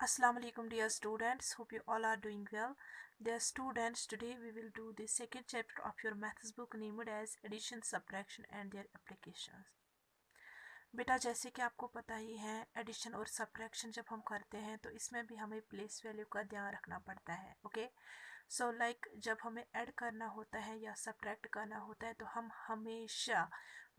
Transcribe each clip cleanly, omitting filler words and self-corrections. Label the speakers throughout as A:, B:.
A: Assalamu alaikum dear students, hope you all are doing well. Dear students, today we will do the second chapter of your maths book named as addition, subtraction and their applications. बेटा जैसे कि आपको पता ही है addition और subtraction जब हम करते हैं तो इसमें भी हमें प्लेस वैल्यू का ध्यान रखना पड़ता है. ओके, सो लाइक जब हमें ऐड करना होता है या सब्ट्रैक्ट करना होता है तो हम हमेशा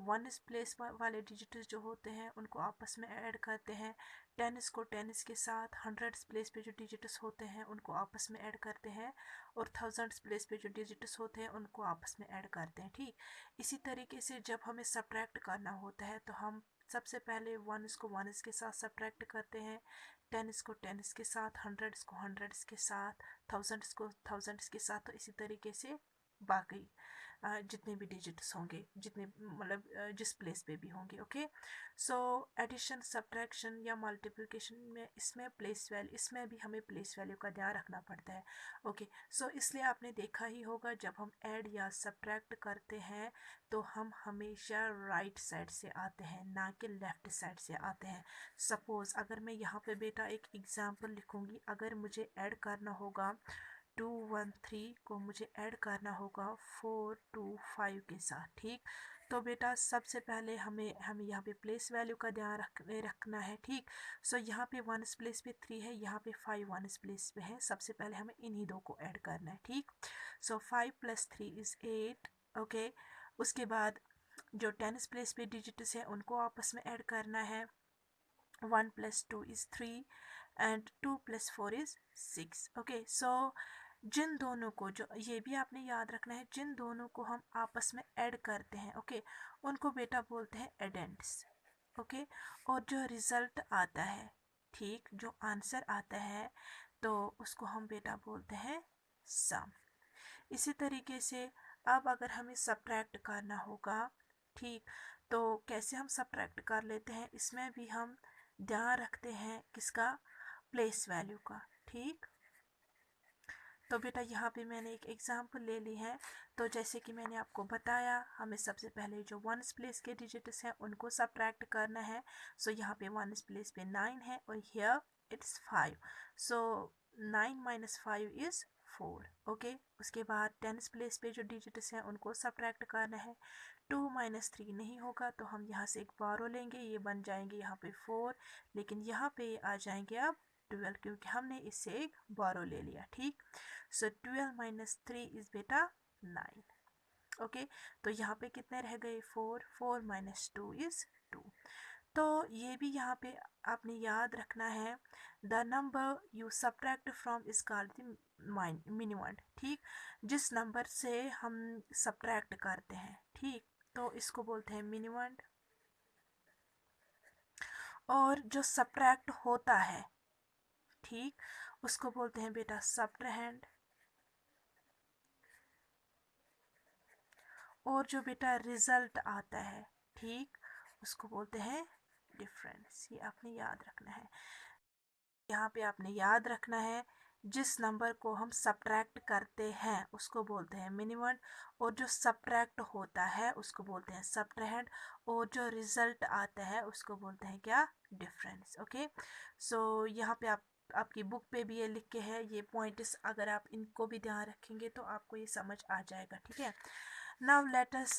A: वन इस प्लेस वाले डिजिट्स जो होते हैं उनको आपस में ऐड करते हैं. टेनिस को टेनिस के साथ, हंड्रेड्स प्लेस पे जो डिजिट्स होते हैं उनको आपस में ऐड करते हैं और थाउजेंड्स प्लेस पे जो डिजिट्स होते हैं उनको आपस में ऐड करते हैं. ठीक इसी तरीके से जब हमें सब्ट्रैक्ट करना होता है तो हम सबसे पहले वन इसको वन इसके साथ सब्ट्रैक्ट करते हैं, टेनिस को टेनिस के साथ, हंड्रेड्स को हंड्रेड्स के साथ, थाउजेंड्स को थाउजेंड्स के साथ. तो इसी तरीके से बाकी जितने भी डिजिट्स होंगे, जितने मतलब जिस प्लेस पे भी होंगे. ओके, सो एडिशन, सब्ट्रैक्शन या मल्टीप्लिकेशन में इसमें प्लेस वैल्यू, इसमें भी हमें प्लेस वैल्यू का ध्यान रखना पड़ता है. ओके, सो इसलिए आपने देखा ही होगा जब हम ऐड या सब्ट्रैक्ट करते हैं तो हम हमेशा राइट साइड से आते हैं, ना कि लेफ़्ट साइड से आते हैं. सपोज़ अगर मैं यहाँ पे बेटा एक एग्ज़ाम्पल लिखूँगी, अगर मुझे ऐड करना होगा 213 को मुझे ऐड करना होगा 425 के साथ. ठीक, तो बेटा सबसे पहले हमें यहाँ पे प्लेस वैल्यू का ध्यान रखना है. ठीक, सो यहाँ पे वन प्लेस पे 3 है, यहाँ पे 5 वन प्लेस पे है. सबसे पहले हमें इन्हीं दो को ऐड करना है. ठीक, सो 5 + 3 = 8. ओके, उसके बाद जो टेनिस प्लेस पे डिजिट्स हैं उनको आपस में ऐड करना है. 1 + 2 = 3 एंड 2 + 4 = 6. ओके, सो जिन दोनों को, जो ये भी आपने याद रखना है, जिन दोनों को हम आपस में ऐड करते हैं ओके, उनको बेटा बोलते हैं एडेंड्स. ओके, और जो रिज़ल्ट आता है, ठीक, जो आंसर आता है तो उसको हम बेटा बोलते हैं सम. इसी तरीके से अब अगर हमें सब्ट्रैक्ट करना होगा, ठीक, तो कैसे हम सब्ट्रैक्ट कर लेते हैं, इसमें भी हम ध्यान रखते हैं किसका, प्लेस वैल्यू का. ठीक, तो बेटा यहाँ पे मैंने एक एग्जांपल ले ली है. तो जैसे कि मैंने आपको बताया, हमें सबसे पहले जो वन प्लेस के डिजिट्स हैं उनको सब्ट्रैक्ट करना है. सो यहाँ पे वन प्लेस पे 9 है और हियर इट्स 5. सो 9 - 5 = 4. ओके, उसके बाद टेंस प्लेस पे जो डिजिट्स हैं उनको सब्ट्रैक्ट करना है. 2 - 3 नहीं होगा तो हम यहाँ से एक बारो लेंगे, ये बन जाएंगे यहाँ पे 4, लेकिन यहाँ पे आ जाएंगे अब 12 क्योंकि हमने इससे एक बारो ले लिया. ठीक, सो 12 - 3 = बेटा 9. ओके, तो यहाँ पे कितने रह गए, 4. 4 - 2 = 2. तो ये भी यहाँ पे आपने याद रखना है, the number you subtract from is called the minimum. ठीक, जिस नंबर से हम सब्ट्रैक्ट करते हैं, ठीक, तो इसको बोलते हैं मिनिमम. और जो सब्ट्रैक्ट होता है, ठीक, उसको बोलते हैं बेटा सब्ट्रैंड. और जो बेटा रिजल्ट आता है, ठीक, उसको बोलते हैं डिफरेंस. ये आपने याद रखना है. यहाँ पे आपने याद रखना है, जिस नंबर को हम सब्ट्रैक्ट करते हैं उसको बोलते हैं मिनिमम, और जो सब्ट्रैक्ट होता है उसको बोलते हैं सब्ट्रैंड, और जो रिजल्ट आता है उसको बोलते हैं क्या, डिफरेंस. ओके, सो यहाँ पे आपकी बुक पे भी ये लिख के है, ये पॉइंट्स अगर आप इनको भी ध्यान रखेंगे तो आपको ये समझ आ जाएगा. ठीक है, now let us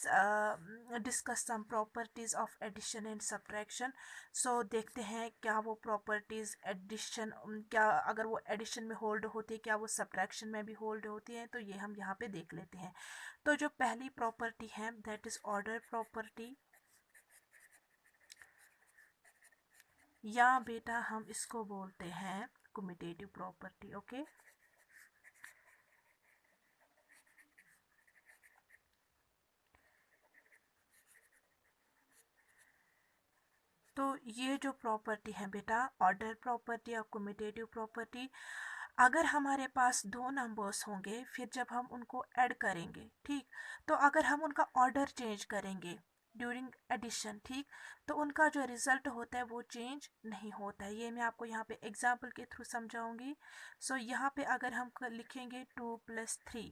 A: discuss some properties of addition and subtraction. so देखते हैं क्या वो properties addition, क्या अगर वो addition में hold होती है, क्या वो subtraction में भी hold होती है, तो ये हम यहाँ पे देख लेते हैं. तो जो पहली property है that is order property, या बेटा हम इसको बोलते हैं commutative property. ओके, तो ये जो प्रॉपर्टी है बेटा, ऑर्डर प्रॉपर्टी और कम्यूटेटिव प्रॉपर्टी, अगर हमारे पास दो नंबर्स होंगे, फिर जब हम उनको ऐड करेंगे, ठीक, तो अगर हम उनका ऑर्डर चेंज करेंगे ड्यूरिंग एडिशन, ठीक, तो उनका जो रिजल्ट होता है वो चेंज नहीं होता है. ये मैं आपको यहाँ पे एग्जांपल के थ्रू समझाऊंगी. सो यहाँ पे अगर हम लिखेंगे 2 + 3,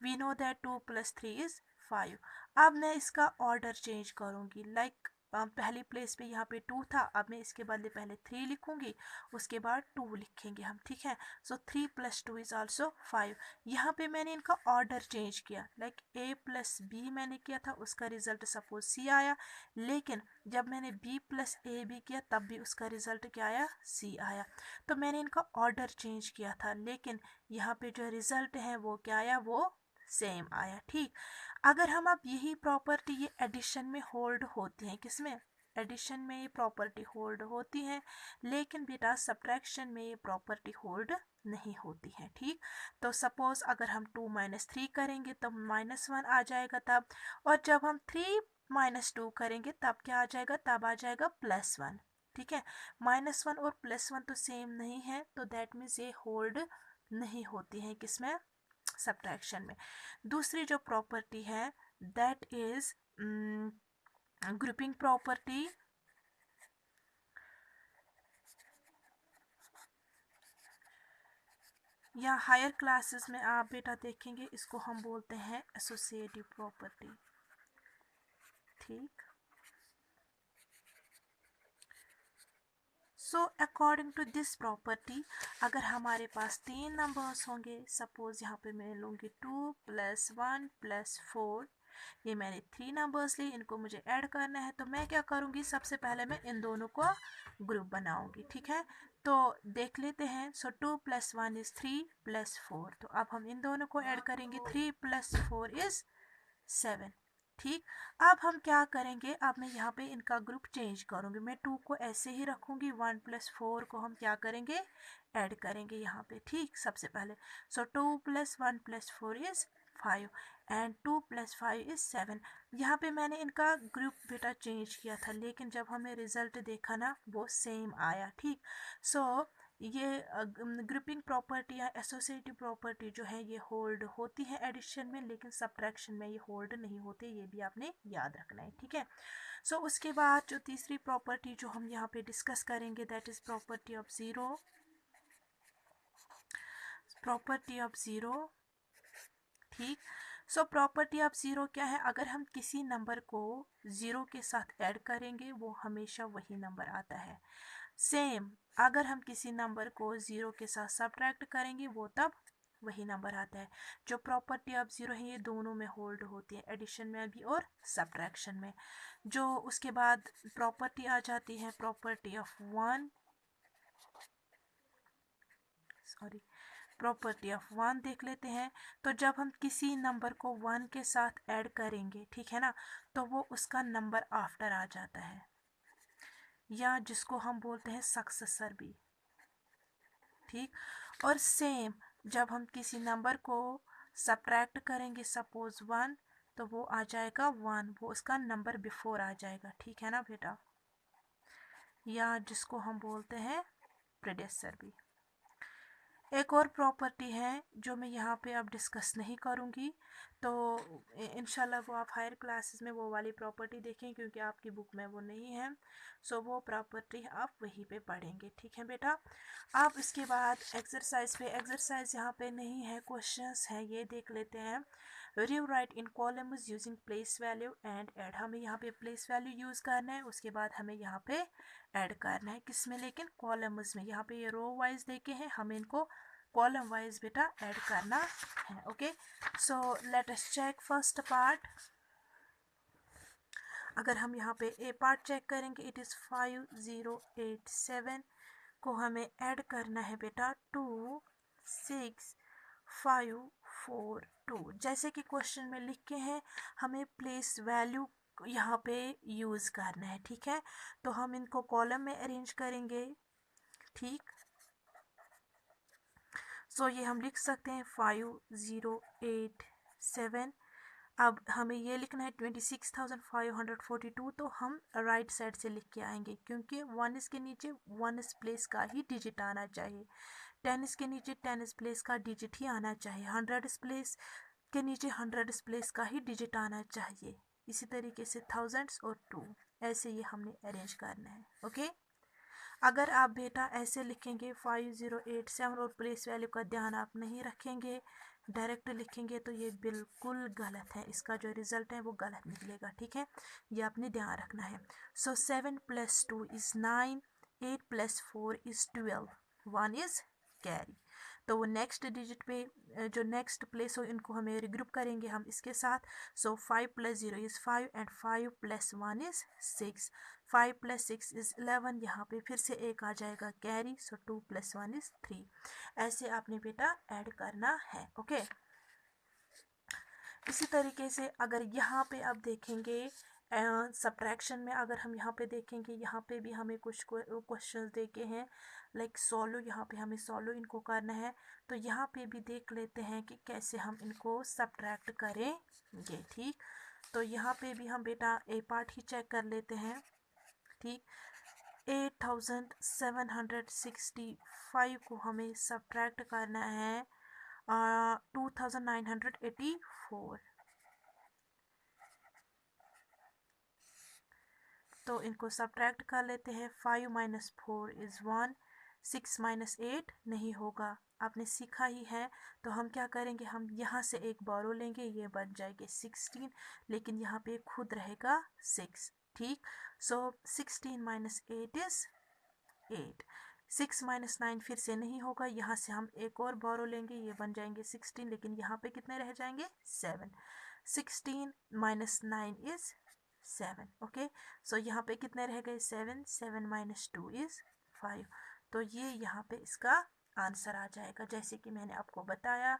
A: वी नो दैट 2 + 3 = 5. अब मैं इसका ऑर्डर चेंज करूँगी, लाइक पहली प्लेस पे यहाँ पे 2 था, अब मैं इसके बदले पहले 3 लिखूंगी, उसके बाद 2 लिखेंगे हम, ठीक है। सो 3 + 2 इज आल्सो 5। यहाँ पे मैंने इनका ऑर्डर चेंज किया, लाइक a + b मैंने किया था, उसका रिजल्ट सपोज c आया, लेकिन जब मैंने b + ab किया तब भी उसका रिजल्ट क्या आया, c आया। तो मैंने इनका ऑर्डर चेंज किया था, लेकिन यहाँ पे जो रिजल्ट है वो क्या आया, वो सेम आया, ठीक। अगर हम अब यही प्रॉपर्टी ये एडिशन में होल्ड होती है, किसमें, एडिशन में ये प्रॉपर्टी होल्ड होती है, लेकिन बेटा सब्ट्रैक्शन में ये प्रॉपर्टी होल्ड नहीं होती है, ठीक। तो सपोज अगर हम 2 - 3 करेंगे तो -1 आ जाएगा तब, और जब हम 3 - 2 करेंगे तब क्या आ जाएगा, तब आ जाएगा +1, ठीक है। -1 और +1 तो सेम नहीं है, तो दैट मीन्स ये होल्ड नहीं होती है किसमें, सब्ट्रैक्शन में। दूसरी जो प्रॉपर्टी है दैट इज ग्रुपिंग प्रॉपर्टी, या हायर क्लासेस में आप बेटा देखेंगे इसको हम बोलते हैं एसोसिएटिव प्रॉपर्टी, ठीक। So according to this property, अगर हमारे पास 3 नंबर्स होंगे, सपोज यहाँ पे मैं लूँगी 2 + 1 + 4, ये मैंने 3 नंबर्स लिए, इनको मुझे ऐड करना है, तो मैं क्या करूँगी, सबसे पहले मैं इन दोनों को ग्रुप बनाऊँगी, ठीक है। तो देख लेते हैं, सो 2 + 1 इज़ 3 + 4, तो अब हम इन दोनों को ऐड करेंगे, 3 + 4 इज़ 7, ठीक। अब हम क्या करेंगे, अब मैं यहाँ पे इनका ग्रुप चेंज करूँगी, मैं 2 को ऐसे ही रखूँगी, 1 + 4 को हम क्या करेंगे, ऐड करेंगे यहाँ पे, ठीक। सबसे पहले सो 2 + 1 + 4 इज़ 5 एंड 2 + 5 इज़ 7। यहाँ पे मैंने इनका ग्रुप बेटा चेंज किया था, लेकिन जब हमें रिजल्ट देखा ना वो सेम आया, ठीक। सो ये ग्रुपिंग प्रॉपर्टी या एसोसिएटिव प्रॉपर्टी जो है ये होल्ड होती है एडिशन में, लेकिन सब्ट्रैक्शन में ये होल्ड नहीं होती, ये भी आपने याद रखना है, ठीक है। सो उसके बाद जो तीसरी प्रॉपर्टी जो हम यहाँ पे डिस्कस करेंगे that is property of zero, property of zero, ठीक। सो प्रॉपर्टी ऑफ ज़ीरो क्या है, अगर हम किसी नंबर को ज़ीरो के साथ ऐड करेंगे वो हमेशा वही नंबर आता है। सेम अगर हम किसी नंबर को ज़ीरो के साथ सब्ट्रैक्ट करेंगे वो तब वही नंबर आता है। जो प्रॉपर्टी ऑफ ज़ीरो है ये दोनों में होल्ड होती है, एडिशन में भी और सब्ट्रैक्शन में। जो उसके बाद प्रॉपर्टी आ जाती है property of one, sorry, property of one देख लेते हैं। तो जब हम किसी नंबर को वन के साथ ऐड करेंगे, ठीक है ना, तो वो उसका नंबर आफ्टर आ जाता है, या जिसको हम बोलते हैं सक्सेसर भी, ठीक। और सेम जब हम किसी नंबर को सब्ट्रैक्ट करेंगे, सपोज 1, तो वो आ जाएगा 1, वो उसका नंबर बिफोर आ जाएगा, ठीक है ना बेटा, या जिसको हम बोलते हैं प्रेडेसर भी। एक और प्रॉपर्टी है जो मैं यहाँ पे अब डिस्कस नहीं करूँगी, तो इंशाल्लाह वो आप हायर क्लासेस में वो वाली प्रॉपर्टी देखें, क्योंकि आपकी बुक में वो नहीं है। सो वो प्रॉपर्टी आप वहीं पे पढ़ेंगे, ठीक है बेटा। आप इसके बाद एक्सरसाइज पे, एक्सरसाइज यहाँ पे नहीं है, क्वेश्चंस हैं, ये देख लेते हैं। Rewrite in columns using place value and add, हमें यहाँ पे प्लेस वैल्यू यूज़ करना है, उसके बाद हमें यहाँ पे ऐड करना है, किसमें, लेकिन कॉलम्स में। यहाँ पे ये रो वाइज देखे हैं, हमें इनको कॉलम वाइज बेटा ऐड करना है, okay. So let us check first part. अगर हम यहाँ पे ए पार्ट चेक करेंगे, इट इज़ 5087 को हमें ऐड करना है बेटा 26542, जैसे कि क्वेश्चन में लिख के हैं, हमें प्लेस वैल्यू यहाँ पे यूज़ करना है, ठीक है। तो हम इनको कॉलम में अरेंज करेंगे, ठीक। सो ये हम लिख सकते हैं 5087। अब हमें ये लिखना है 26,542, तो हम राइट साइड से लिख के आएंगे, क्योंकि 1 इसके नीचे 1 इस प्लेस का ही डिजिट आना चाहिए, 10 इसके नीचे 10 इस प्लेस का डिजिट ही आना चाहिए, 100 इस प्लेस के नीचे 100 इस प्लेस का ही डिजिट आना चाहिए। इसी तरीके से थाउजेंड्स और 2, ऐसे ये हमने अरेंज करना है, ओके। अगर आप बेटा ऐसे लिखेंगे 5087 और प्लेस वैल्यू का ध्यान आप नहीं रखेंगे, डायरेक्ट लिखेंगे तो ये बिल्कुल गलत है, इसका जो रिजल्ट है वो गलत निकलेगा, ठीक है, ये आपने ध्यान रखना है। सो 7 + 2 इज़ 9, 8 + 4 इज़ 12, 1 इज़ कैरी। तो वो नेक्स्ट डिजिट पे जो नेक्स्ट प्लेस हो इनको हमें रिग्रुप करेंगे हम इसके साथ। सो 5 + 0 इज़ 5 एंड 5 + 1 इज़ 6, 5 + 6 इज़ 11, यहाँ पे फिर से एक आ जाएगा कैरी, सो 2 + 1 इज़ 3। ऐसे आपने बेटा ऐड करना है, ओके। इसी तरीके से अगर यहाँ पे आप देखेंगे सब्ट्रैक्शन में, अगर हम यहाँ पे देखेंगे, यहाँ पे भी हमें कुछ क्वेश्चंस देके हैं लाइक सोलो, यहाँ पे हमें सोलो इनको करना है। तो यहाँ पे भी देख लेते हैं कि कैसे हम इनको सब्ट्रैक्ट करेंगे, ठीक। तो यहाँ पे भी हम बेटा ए पार्ट ही चेक कर लेते हैं, ठीक। 8765 को हमें सब्ट्रैक्ट करना है 2984। तो इनको सब्ट्रैक्ट कर लेते हैं। 5 - 4 इज़ 1, 6 - 8 नहीं होगा, आपने सीखा ही है। तो हम क्या करेंगे, हम यहाँ से एक बोरो लेंगे, ये बन जाएगी 16, लेकिन यहाँ पे खुद रहेगा 6, ठीक। सो 16 - 8 इज़ 8, 6 - 9 फिर से नहीं होगा, यहाँ से हम एक और बोरो लेंगे, ये बन जाएंगे 16, लेकिन यहाँ पे कितने रह जाएंगे 7, 16 - 9 इज़ 7, ओके। सो यहाँ पे कितने रह गए 7, 7 - 2 इज़ 5। तो ये यहाँ पे इसका आंसर आ जाएगा। जैसे कि मैंने आपको बताया,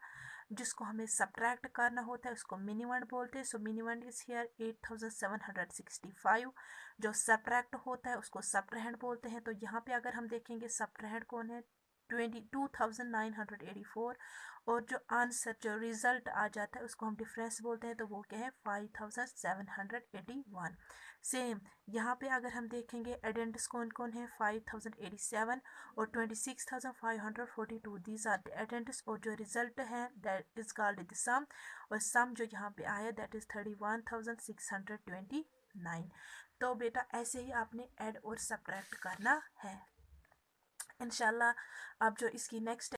A: जिसको हमें सब्ट्रैक्ट करना होता है उसको मिनिमम बोलते हैं। So minimum is here 8765। जो सब्ट्रैक्ट होता है उसको सब्ट्रैंड बोलते हैं। तो यहाँ पे अगर हम देखेंगे सब्ट्रैंड कौन है 22,984, और जो आंसर जो रिजल्ट आ जाता है उसको हम डिफरेंस बोलते हैं। तो वो क्या है 5781। सेम यहाँ पे अगर हम देखेंगे एडेंटिस कौन कौन है 5087 और 26,542, दीज आर द एडेंटिस। और जो रिजल्ट है दैट इज कॉल्ड द सम, और सम जो यहाँ पे आया दैट इज 31,629। तो बेटा ऐसे ही आपने ऐड और सब्ट्रैक्ट करना है। इंशाल्लाह अब जो इसकी नेक्स्ट